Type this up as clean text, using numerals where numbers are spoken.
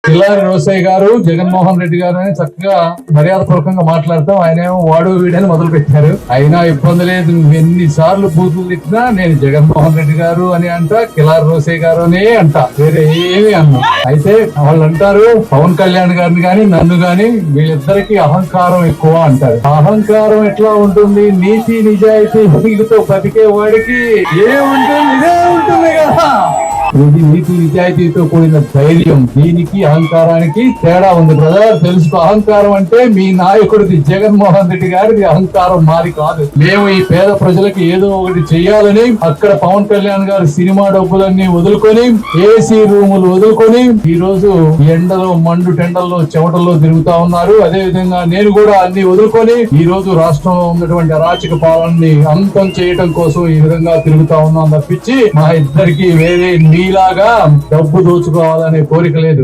కిల్లారి రోసయ్య గారు జగన్మోహన్ రెడ్డి గారు అని చక్కగా మర్యాదపూర్వకంగా మాట్లాడతాం. ఆయన ఏమో వాడు వీడని మొదలు పెట్టారు. అయినా ఇబ్బంది లేదు, నువ్వు ఎన్నిసార్లు బూతులు తిట్టినా నేను జగన్మోహన్ రెడ్డి గారు అని అంట, కిల్లారి రోసయ్య గారు అనే అంట, వేరే ఏమి అన్నా. అయితే వాళ్ళు అంటారు పవన్ కళ్యాణ్ గారిని గాని నన్ను గాని వీళ్ళిద్దరికి అహంకారం ఎక్కువ అంటారు. అహంకారం ఎట్లా ఉంటుంది? నీతి నిజాయితీ వీళ్ళతో బతికే వాడికి ఏముంటుంది? ఇదే ఉంటుంది కదా. ఇది నీతి నిజాయితీతో కూడిన ధైర్యం. దీనికి అహంకారానికి తేడా ఉంది బ్రదర్, తెలుసుకో. అహంకారం అంటే మీ నాయకుడిది జగన్మోహన్ రెడ్డి గారిది అహంకారం, మాది కాదు. మేము ఈ పేద ప్రజలకి ఏదో ఒకటి చెయ్యాలని అక్కడ పవన్ కళ్యాణ్ గారు సినిమా డబ్బులన్నీ వదులుకొని, ఏసీ రూములు వదులుకొని ఈ రోజు ఎండలో మండు టెండల్లో చెమటల్లో తిరుగుతా ఉన్నారు. అదే విధంగా నేను కూడా అన్ని వదులుకొని ఈ రోజు రాష్ట్రంలో ఉన్నటువంటి అరాచక పాలనని అంతం చేయడం కోసం ఈ విధంగా తిరుగుతా ఉన్నాం తప్పించి మా ఇద్దరికి వేరే మీలాగా డబ్బు దోచుకోవాలనే కోరిక లేదు.